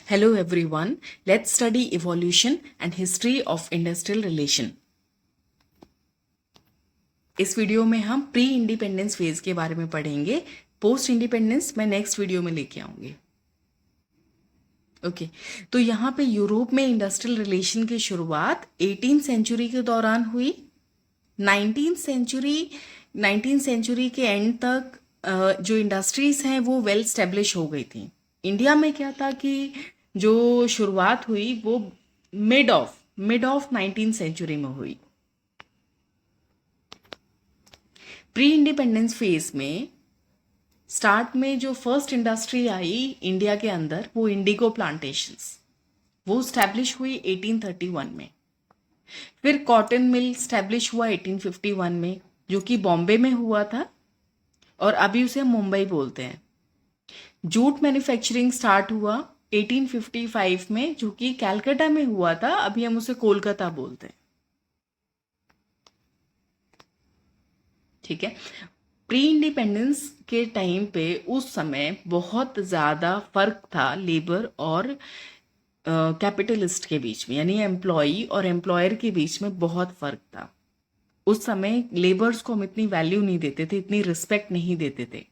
Hello everyone, let's study evolution and history of industrial relation. इस video में हम pre independence phase के बारे में पढ़ेंगे. पोस्ट इंडिपेंडेंस मैं नेक्स्ट वीडियो में लेके आऊंगी. ओके तो यहाँ पे यूरोप में इंडस्ट्रियल रिलेशन की शुरुआत 18th सेंचुरी के दौरान हुई. 19th सेंचुरी के एंड तक जो इंडस्ट्रीज हैं वो वेल स्टेब्लिश हो गई थी. इंडिया में क्या था कि जो शुरुआत हुई वो मिड ऑफ 19th सेंचुरी में हुई. प्री इंडिपेंडेंस फेज में स्टार्ट में जो फर्स्ट इंडस्ट्री आई इंडिया के अंदर वो इंडिगो प्लांटेशंस, वो स्टैब्लिश हुई 1831 में. फिर कॉटन मिल स्टैब्लिश हुआ 1851 में, जो कि बॉम्बे में हुआ था और अभी उसे हम मुंबई बोलते हैं. जूट मैन्युफैक्चरिंग स्टार्ट हुआ 1855 में, जो कि कैलकाटा में हुआ था, अभी हम उसे कोलकाता बोलते हैं. ठीक है. प्री इंडिपेंडेंस के टाइम पे उस समय बहुत ज़्यादा फर्क था लेबर और कैपिटलिस्ट के बीच में, यानी एम्प्लॉई और एम्प्लॉयर के बीच में बहुत फर्क था. उस समय लेबर्स को हम इतनी वैल्यू नहीं देते थे, इतनी रिस्पेक्ट नहीं देते थे.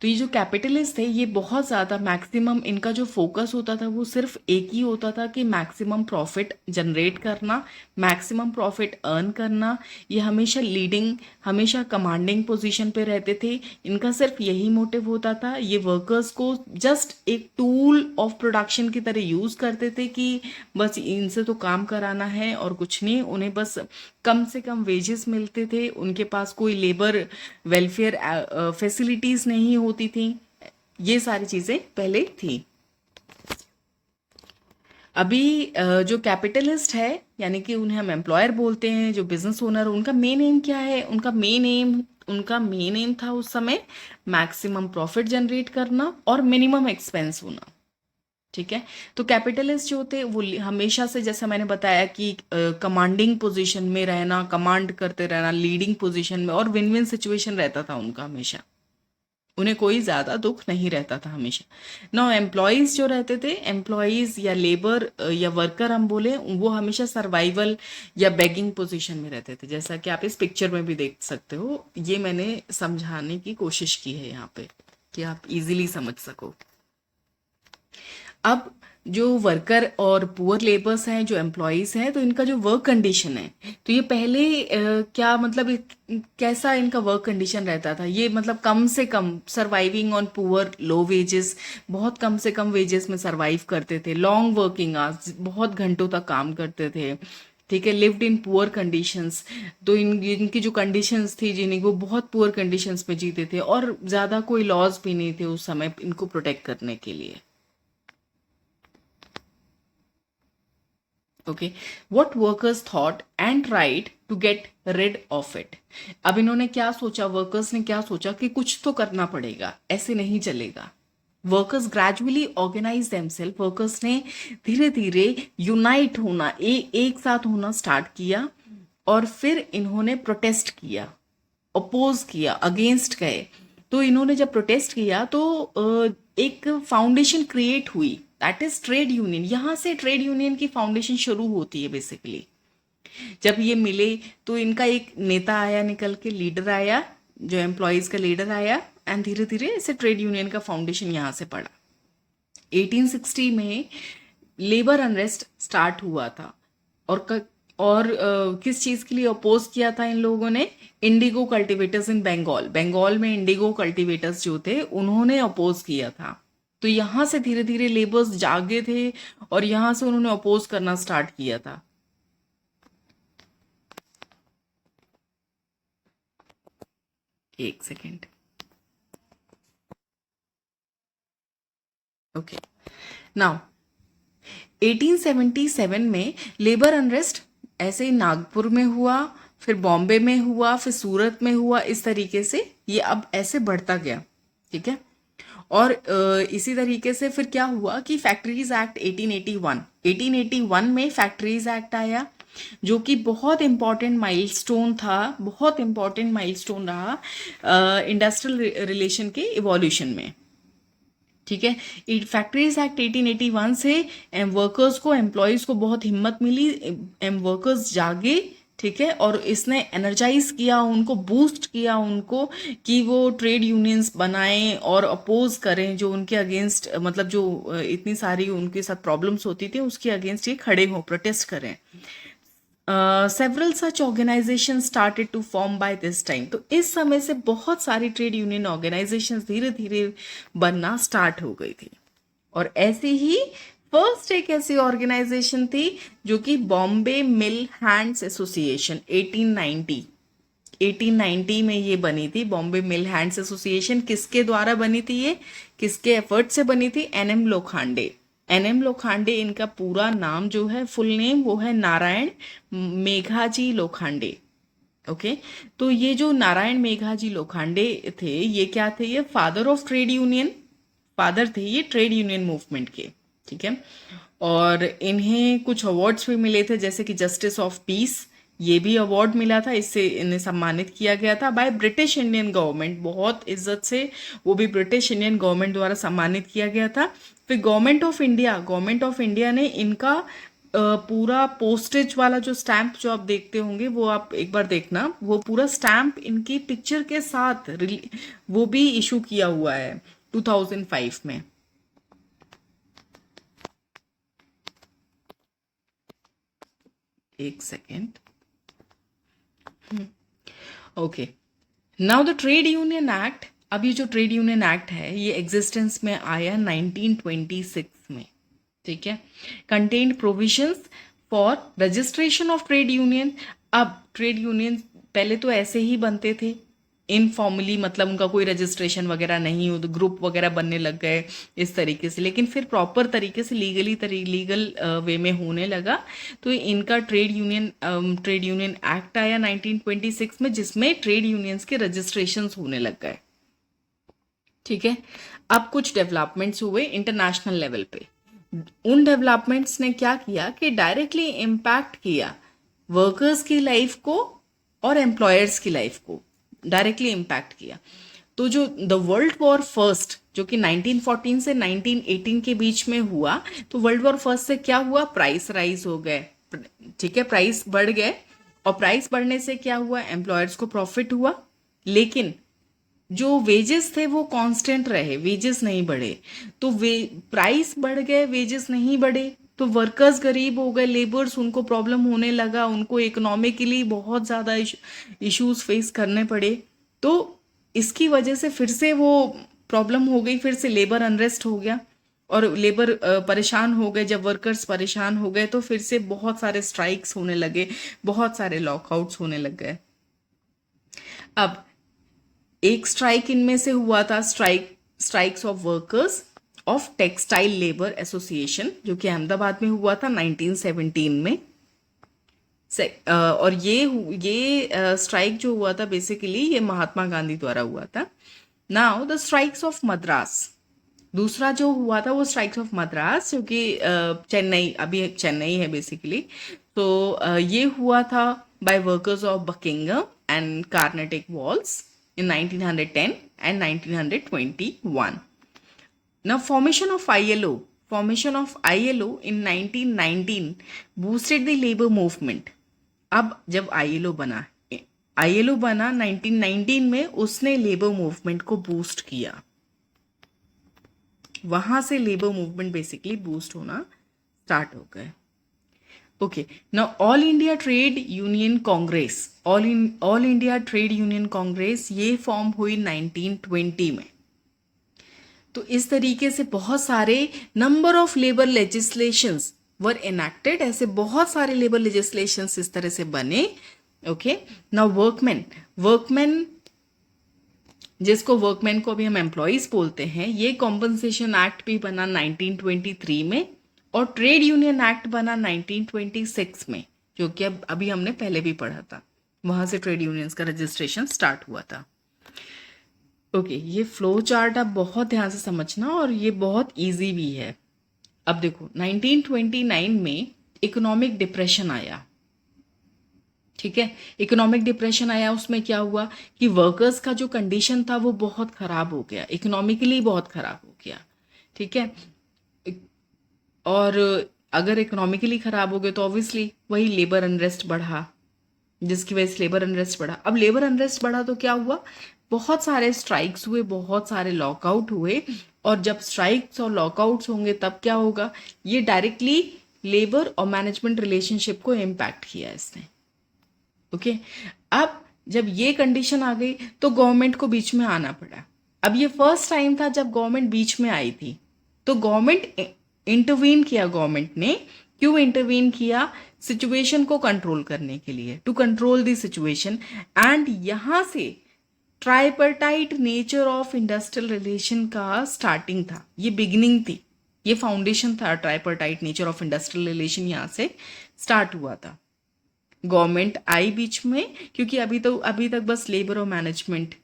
तो ये जो कैपिटलिस्ट थे ये बहुत ज़्यादा मैक्सिमम इनका जो फोकस होता था वो सिर्फ एक ही होता था कि मैक्सिमम प्रॉफिट जनरेट करना, मैक्सिमम प्रॉफिट अर्न करना. ये हमेशा लीडिंग, हमेशा कमांडिंग पोजीशन पे रहते थे. इनका सिर्फ यही मोटिव होता था. ये वर्कर्स को जस्ट एक टूल ऑफ प्रोडक्शन की तरह यूज़ करते थे कि बस इनसे तो काम कराना है और कुछ नहीं. उन्हें बस कम से कम वेजेस मिलते थे. उनके पास कोई लेबर वेलफेयर फैसिलिटीज़ नहीं होती थी. ये सारी चीज़ें पहले थी. अभी जो कैपिटलिस्ट है, यानी कि उन्हें हम एम्प्लॉयर बोलते हैं, जो बिजनेस ओनर, उनका मेन एम क्या है? उनका मेन एम था उस समय मैक्सिमम प्रॉफिट जनरेट करना और मिनिमम एक्सपेंस होना. ठीक है. तो कैपिटलिस्ट जो थे वो हमेशा से, जैसा मैंने बताया कि कमांडिंग पोजीशन में रहना, कमांड करते रहना, लीडिंग पोजीशन में, और विन विन सिचुएशन रहता था उनका हमेशा. उन्हें कोई ज़्यादा दुख नहीं रहता था हमेशा. नाउ एम्प्लॉयज़ जो रहते थे, एम्प्लॉयज़ या लेबर या वर्कर हम बोले, वो हमेशा सर्वाइवल या बेगिंग पोजीशन में रहते थे. जैसा कि आप इस पिक्चर में भी देख सकते हो. ये मैंने समझाने की कोशिश की है यहाँ पे कि आप इजीली समझ सको. अब जो वर्कर और पुअर लेबर्स हैं, जो एम्प्लॉयज़ हैं, तो इनका जो वर्क कंडीशन है, तो ये पहले क्या मतलब कैसा इनका वर्क कंडीशन रहता था? ये मतलब कम से कम surviving on poor low wages, बहुत कम से कम वेजेस में सर्वाइव करते थे. लॉन्ग वर्किंग आवर्स, बहुत घंटों तक काम करते थे. ठीक है. लिव्ड इन पुअर कंडीशंस, तो इनकी जो कंडीशंस थी, जिन्हें वो बहुत पुअर कंडीशंस में जीते थे, और ज़्यादा कोई लॉज भी नहीं थे उस समय इनको प्रोटेक्ट करने के लिए. Okay. what workers thought and tried to get rid of it. अब इन्होंने क्या सोचा, वर्कर्स ने क्या सोचा कि कुछ तो करना पड़ेगा, ऐसे नहीं चलेगा. Workers gradually organise themselves. Workers ने धीरे धीरे यूनाइट होना, एक साथ होना स्टार्ट किया, और फिर इन्होंने प्रोटेस्ट किया, अपोज किया, अगेंस्ट गए. तो इन्होंने जब प्रोटेस्ट किया तो एक फाउंडेशन क्रिएट हुई, दैट इज ट्रेड यूनियन. यहाँ से ट्रेड यूनियन की फाउंडेशन शुरू होती है बेसिकली. जब ये मिले तो इनका एक नेता आया निकल के, लीडर आया, जो एम्प्लॉयज का लीडर आया, एंड धीरे धीरे इसे ट्रेड यूनियन का फाउंडेशन यहाँ से पड़ा. 1860 में लेबर अनरेस्ट स्टार्ट हुआ था. और किस चीज़ के लिए अपोज किया था इन लोगों ने? इंडिगो कल्टीवेटर्स इन बंगाल में इंडिगो कल्टीवेटर्स जो थे उन्होंने अपोज किया था. तो यहाँ से धीरे धीरे लेबर्स जागे थे और यहाँ से उन्होंने अपोज करना स्टार्ट किया था. एक सेकेंड. ओके. नाउ 1877 में लेबर अनरेस्ट ऐसे ही नागपुर में हुआ, फिर बॉम्बे में हुआ, फिर सूरत में हुआ. इस तरीके से ये अब ऐसे बढ़ता गया. ठीक है. और इसी तरीके से फिर क्या हुआ कि फैक्ट्रीज एक्ट 1881 में फैक्ट्रीज एक्ट आया, जो कि बहुत इंपॉर्टेंट माइलस्टोन था, बहुत इंपॉर्टेंट माइलस्टोन रहा इंडस्ट्रियल रिलेशन के इवोल्यूशन में. ठीक है। फैक्ट्रीज एक्ट 1881 से वर्कर्स को, एम्प्लॉयज को बहुत हिम्मत मिली, वर्कर्स जागे, ठीक है, और इसने एनर्जाइज किया उनको, बूस्ट किया उनको कि वो ट्रेड यूनियंस बनाएं और अपोज करें जो उनके अगेंस्ट, मतलब जो इतनी सारी उनके साथ प्रॉब्लम्स होती थी उसके अगेंस्ट ये खड़े हों, प्रोटेस्ट करें। Several such organisation started to form by this time. तो इस समय से बहुत सारी ट्रेड यूनियन ऑर्गेनाइजेशंस धीरे धीरे बनना स्टार्ट हो गई थी। और ऐसे ही फर्स्ट एक ऐसी ऑर्गेनाइजेशन थी जो कि बॉम्बे मिल हैंड्स एसोसिएशन 1890 में ये बनी थी। बॉम्बे मिल हैंड्स एसोसिएशन किसके द्वारा बनी थी, ये किसके एफर्ट से बनी थी? एनएम लोखंडे। एनएम लोखंडे इनका पूरा नाम जो है, फुल नेम, वो है नारायण मेघाजी लोखंडे। ओके, तो ये जो नारायण मेघाजी लोखंडे थे, ये क्या थे? ये father of trade union, father थे ये ट्रेड यूनियन मूवमेंट के, ठीक है। और इन्हें कुछ अवार्ड्स भी मिले थे, जैसे कि जस्टिस ऑफ पीस, ये भी अवार्ड मिला था, इससे इन्हें सम्मानित किया गया था बाय ब्रिटिश इंडियन गवर्नमेंट, बहुत इज्जत से, वो भी ब्रिटिश इंडियन गवर्नमेंट द्वारा सम्मानित किया गया था। फिर गवर्नमेंट ऑफ इंडिया ने इनका पूरा पोस्टेज वाला जो स्टैंप जो आप देखते होंगे, वो आप एक बार देखना, वो पूरा स्टैंप इनकी पिक्चर के साथ वो भी इशू किया हुआ है 2005 में। एक second. Okay, now the trade union act. अब ये जो ट्रेड यूनियन एक्ट है ये एग्जिस्टेंस में आया 1926 में, ठीक है। Contained provisions for registration of trade union. अब ट्रेड यूनियन पहले तो ऐसे ही बनते थे इनफॉर्मली, मतलब उनका कोई रजिस्ट्रेशन वगैरह नहीं हो, तो ग्रुप वगैरह बनने लग गए इस तरीके से, लेकिन फिर प्रॉपर तरीके से लीगल वे में होने लगा। तो इनका ट्रेड यूनियन एक्ट आया 1926 में, जिसमें ट्रेड यूनियंस के रजिस्ट्रेशंस होने लग गए, ठीक है। अब कुछ डेवलपमेंट्स हुए इंटरनेशनल लेवल पे। उन डेवलपमेंट्स ने क्या किया कि डायरेक्टली इम्पैक्ट किया वर्कर्स की लाइफ को और एम्प्लॉयर्स की लाइफ को, डायरेक्टली इम्पैक्ट किया। तो जो द वर्ल्ड वॉर फर्स्ट, जो कि 1914 से 1918 के बीच में हुआ, तो वर्ल्ड वॉर फर्स्ट से क्या हुआ? प्राइस राइज हो गए, ठीक है, प्राइस बढ़ गए, और प्राइस बढ़ने से क्या हुआ? एम्प्लॉयर्स को प्रॉफिट हुआ, लेकिन जो वेजेस थे वो कांस्टेंट रहे, वेजेस नहीं बढ़े। तो प्राइस बढ़ गए, वेजेस नहीं बढ़े, तो वर्कर्स गरीब हो गए, लेबर्स, उनको प्रॉब्लम होने लगा, उनको इकोनॉमिकली बहुत ज़्यादा इश्यूज फेस करने पड़े। तो इसकी वजह से फिर से वो प्रॉब्लम हो गई, फिर से लेबर अनरेस्ट हो गया, और लेबर परेशान हो गए। जब वर्कर्स परेशान हो गए तो फिर से बहुत सारे स्ट्राइक्स होने लगे, बहुत सारे लॉकआउट्स होने लग गए। अब एक स्ट्राइक इनमें से हुआ था, strikes of workers of textile labour association, जो कि अहमदाबाद में हुआ था 1917 में। और ये स्ट्राइक जो हुआ था बेसिकली ये महात्मा गांधी द्वारा हुआ था। Now the strikes of Madras, दूसरा जो हुआ था वो स्ट्राइक्स ऑफ मद्रास, जो कि चेन्नई, अभी चेन्नई है बेसिकली। तो ये हुआ था by workers of Buckingham and Carnatic वॉल्स in 1910 and 1921. Now formation of ILO in 1919 boosted the labor movement. अब जब ILO बना 1919 में, उसने लेबर मूवमेंट को बूस्ट किया, वहां से लेबर मूवमेंट बेसिकली बूस्ट होना स्टार्ट हो गए। Okay, now all India trade union Congress ये फॉर्म हुई 1920 में। तो इस तरीके से बहुत सारे number of labour legislations were enacted, ऐसे बहुत सारे लेबर लेजिस्लेशंस इस तरह से बने। ओके, नाउ वर्कमैन जिसको वर्कमैन को भी हम एम्प्लॉयज बोलते हैं, ये कॉम्पनसेशन एक्ट भी बना 1923 में, और ट्रेड यूनियन एक्ट बना 1926 में, जो कि अब अभी हमने पहले भी पढ़ा था, वहां से ट्रेड यूनियंस का रजिस्ट्रेशन स्टार्ट हुआ था। ओके, ये फ्लो चार्ट आप बहुत ध्यान से समझना, और ये बहुत इजी भी है। अब देखो 1929 में इकोनॉमिक डिप्रेशन आया, ठीक है, इकोनॉमिक डिप्रेशन आया। उसमें क्या हुआ कि वर्कर्स का जो कंडीशन था वो बहुत खराब हो गया, इकोनॉमिकली बहुत खराब हो गया, ठीक है। और अगर इकोनॉमिकली खराब हो गए तो ऑब्वियसली वही लेबर अनरेस्ट बढ़ा, जिसकी वजह से लेबर अनरेस्ट बढ़ा। अब लेबर अनरेस्ट बढ़ा तो क्या हुआ, बहुत सारे स्ट्राइक्स हुए, बहुत सारे लॉकआउट हुए। और जब स्ट्राइक्स और लॉकआउट्स होंगे तब क्या होगा, ये डायरेक्टली लेबर और मैनेजमेंट रिलेशनशिप को इम्पैक्ट किया इसने। ओके, अब जब ये कंडीशन आ गई तो गवर्नमेंट को बीच में आना पड़ा। अब ये फर्स्ट टाइम था जब गवर्नमेंट बीच में आई थी, तो गवर्नमेंट इंटरवीन किया। गवर्नमेंट ने क्यों इंटरवीन किया, सिचुएशन को कंट्रोल करने के लिए, to control the situation. And यहां से tripartite nature of industrial relation का स्टार्टिंग था, ये बिगिनिंग थी, ये फाउंडेशन था। Tripartite nature of industrial relation यहां से स्टार्ट हुआ था। गवर्नमेंट आई बीच में, क्योंकि अभी तक बस लेबर और मैनेजमेंट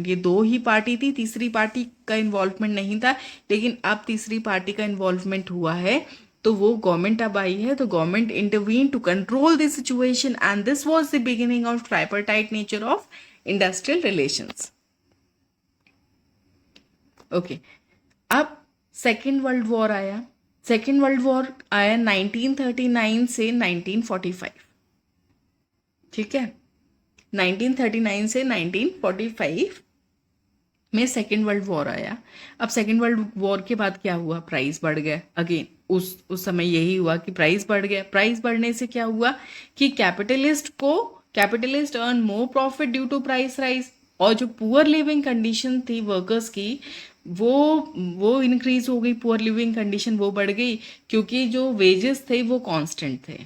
ये दो ही पार्टी थी, तीसरी पार्टी का इन्वॉल्वमेंट नहीं था। लेकिन अब तीसरी पार्टी का इन्वॉल्वमेंट हुआ है, तो वो गवर्नमेंट अब आई है। तो government intervene to control the situation and this was the beginning of tripartite nature of industrial relations. Okay, अब सेकेंड वर्ल्ड वॉर आया। सेकेंड वर्ल्ड वॉर आया 1939 से 1945। ठीक है, 1939 से 1945 में सेकेंड वर्ल्ड वॉर आया। अब सेकेंड वर्ल्ड वॉर के बाद क्या हुआ, प्राइस बढ़ गया। अगेन उस समय यही हुआ कि प्राइस बढ़ गया। प्राइस बढ़ने से क्या हुआ कि capitalist earn more profit due to price rise, और जो पुअर लिविंग कंडीशन थी वर्कर्स की वो इंक्रीज हो गई। पुअर लिविंग कंडीशन वो बढ़ गई क्योंकि जो वेजेस थे वो कांस्टेंट थे।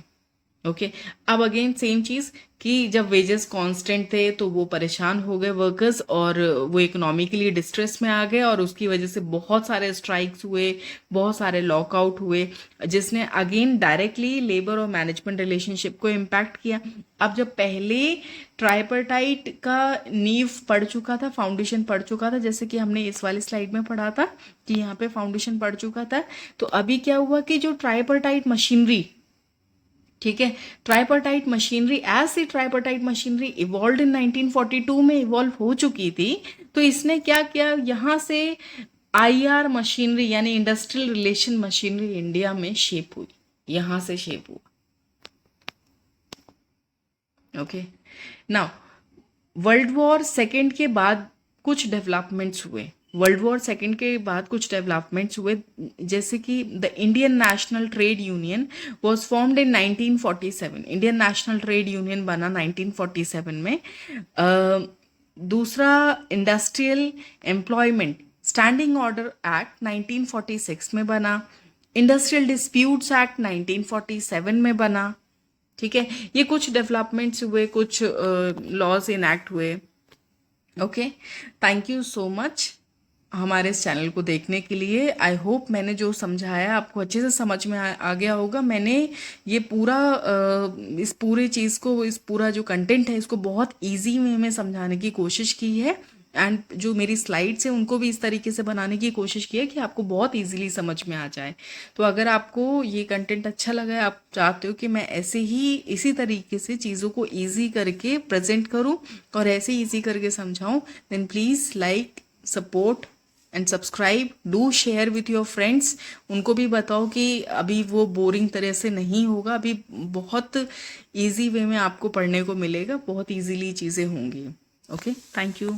ओके, अब अगेन सेम चीज कि जब वेजेस कांस्टेंट थे तो वो परेशान हो गए वर्कर्स, और वो इकोनॉमिकली डिस्ट्रेस में आ गए, और उसकी वजह से बहुत सारे स्ट्राइक्स हुए, बहुत सारे लॉकआउट हुए, जिसने अगेन डायरेक्टली लेबर और मैनेजमेंट रिलेशनशिप को इम्पैक्ट किया। अब जब पहले ट्राइपर्टाइट का नींव पड़ चुका था, फाउंडेशन पड़ चुका था, जैसे कि हमने इस वाली स्लाइड में पढ़ा था कि यहाँ पे फाउंडेशन पड़ चुका था, तो अभी क्या हुआ कि जो ट्राइपर्टाइट मशीनरी, ठीक है, tripartite machinery, as see tripartite machinery evolve in 1942 में इवॉल्व हो चुकी थी, तो इसने क्या किया, यहां से आईआर मशीनरी यानी इंडस्ट्रियल रिलेशन मशीनरी इंडिया में शेप हुई, यहां से शेप हुआ। Okay, now world war second के बाद कुछ डेवलपमेंट्स हुए। वर्ल्ड वॉर सेकेंड के बाद कुछ डेवलपमेंट्स हुए, जैसे कि the Indian national trade union was formed in 1947। Indian national trade union बना 1947 में। दूसरा industrial employment standing order act 1946 में बना। इंडस्ट्रियल डिस्प्यूट्स एक्ट 1947 में बना। ठीक है, ये कुछ डेवलपमेंट्स हुए, कुछ लॉज इनैक्ट हुए। Okay, thank you so much हमारे इस चैनल को देखने के लिए। आई होप मैंने जो समझाया आपको अच्छे से समझ में आ गया होगा। मैंने ये पूरा इस पूरे चीज़ को, इस पूरा जो कंटेंट है इसको बहुत इजी वे में समझाने की कोशिश की है, एंड जो मेरी स्लाइड्स हैं उनको भी इस तरीके से बनाने की कोशिश की है कि आपको बहुत इजीली समझ में आ जाए। तो अगर आपको ये कंटेंट अच्छा लगा है, आप चाहते हो कि मैं ऐसे ही इसी तरीके से चीज़ों को ईजी करके प्रेजेंट करूं और ऐसे ईजी करके समझाऊं, then please like, support and subscribe, do share with your friends. उनको भी बताओ कि अभी वो बोरिंग तरह से नहीं होगा, अभी बहुत इजी वे में आपको पढ़ने को मिलेगा, बहुत इजीली चीज़ें होंगी। Okay, thank you.